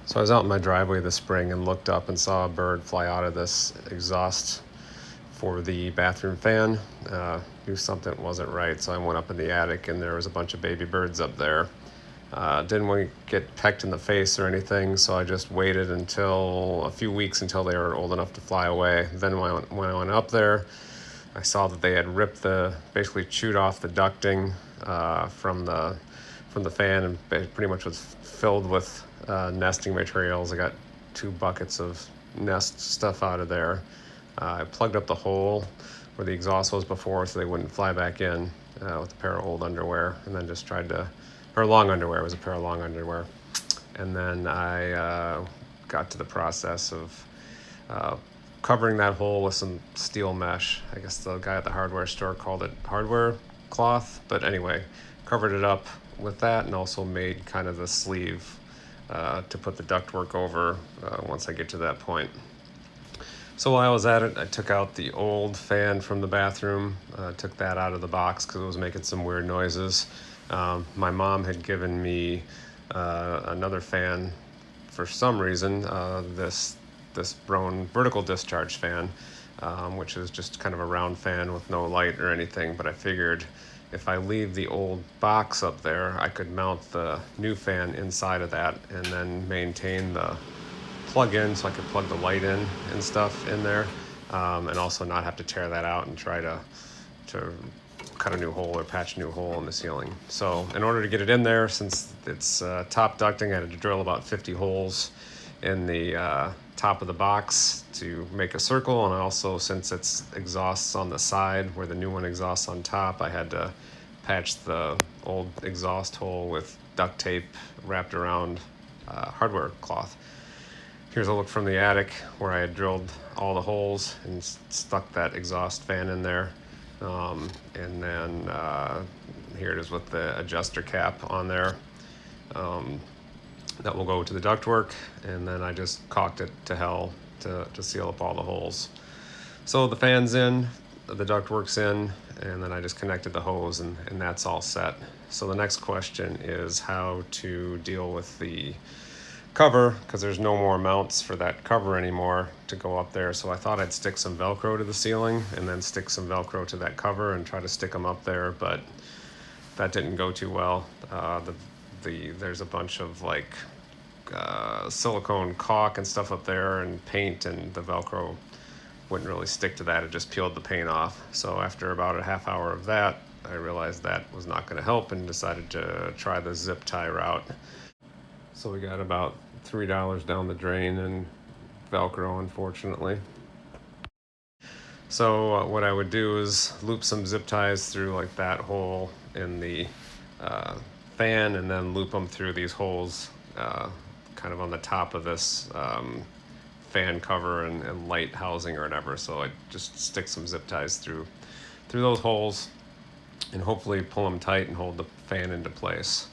So I was out in my driveway this spring and looked up and saw a bird fly out of this exhaust for the bathroom fan. Knew something wasn't right, so I went up in the attic and there was a bunch of baby birds up there. Didn't want to get pecked in the face or anything, so I just waited until a few weeks until they were old enough to fly away. Then when I went up there, I saw that they had basically chewed off the ducting from the fan, and it pretty much was filled with nesting materials. I got 2 buckets of nest stuff out of there. I plugged up the hole where the exhaust was before so they wouldn't fly back in with a pair of old underwear, and then just or long underwear. It was a pair of long underwear. And then I got to the process of uh, covering that hole with some steel mesh. I guess the guy at the hardware store called it hardware cloth, but anyway, covered it up with that and also made kind of the sleeve to put the ductwork over once I get to that point. So while I was at it, I took out the old fan from the bathroom, took that out of the box because it was making some weird noises. My mom had given me another fan for some reason, this Brown vertical discharge fan, which is just kind of a round fan with no light or anything. But I figured if I leave the old box up there, I could mount the new fan inside of that and then maintain the plug-in so I could plug the light in and stuff in there, and also not have to tear that out and try to cut a new hole or patch a new hole in the ceiling. So in order to get it in there, since it's top ducting, I had to drill about 50 holes in the top of the box to make a circle, and also since it's exhausts on the side where the new one exhausts on top, I had to patch the old exhaust hole with duct tape wrapped around hardware cloth. Here's a look from the attic where I had drilled all the holes and stuck that exhaust fan in there. And then here it is with the adjuster cap on there. That will go to the ductwork, and then I just caulked it to hell to seal up all the holes. So the fan's in, the ductwork's in, and then I just connected the hose and that's all set. So the next question is how to deal with the cover, because there's no more mounts for that cover anymore to go up there. So I thought I'd stick some Velcro to the ceiling and then stick some Velcro to that cover and try to stick them up there, but that didn't go too well. There's a bunch of like silicone caulk and stuff up there and paint, and the Velcro wouldn't really stick to that. It just peeled the paint off. So after about a half hour of that, I realized that was not going to help and decided to try the zip tie route. So we got about $3 down the drain in Velcro, unfortunately. So what I would do is loop some zip ties through like that hole in the fan, and then loop them through these holes kind of on the top of this fan cover and light housing or whatever. So I just stick some zip ties through those holes and hopefully pull them tight and hold the fan into place.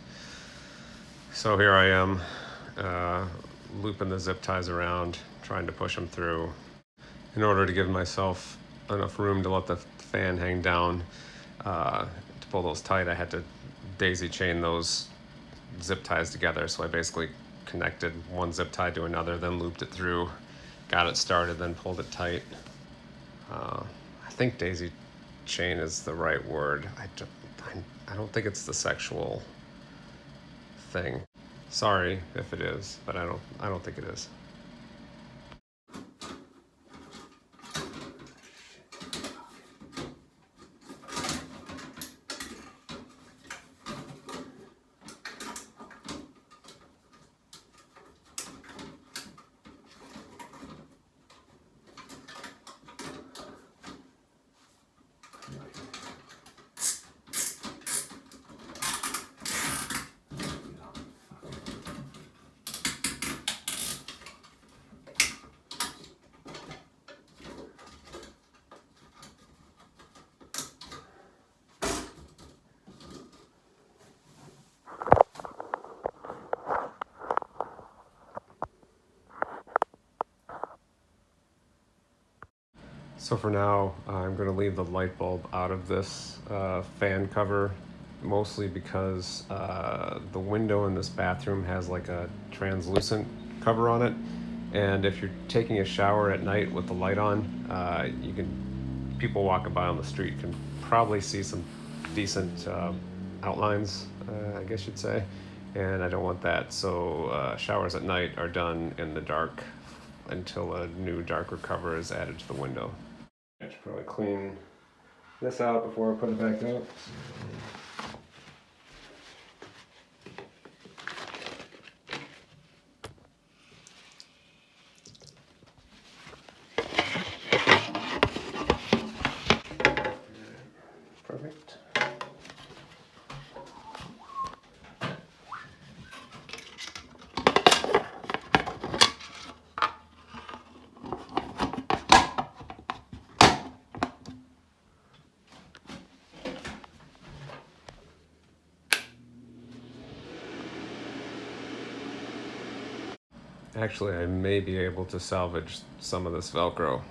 So here I am looping the zip ties around, trying to push them through. In order to give myself enough room to let the fan hang down, to pull those tight, I had to daisy chain those zip ties together. So I basically connected one zip tie to another, then looped it through, got it started, then pulled it tight. I think daisy chain is the right word. I don't think it's the sexual thing. Sorry if it is, but I don't think it is. So for now, I'm going to leave the light bulb out of this fan cover, mostly because the window in this bathroom has like a translucent cover on it. And if you're taking a shower at night with the light on, people walking by on the street can probably see some decent outlines, I guess you'd say. And I don't want that. So showers at night are done in the dark until a new darker cover is added to the window. I should probably clean this out before I put it back up. Perfect. Actually, I may be able to salvage some of this Velcro.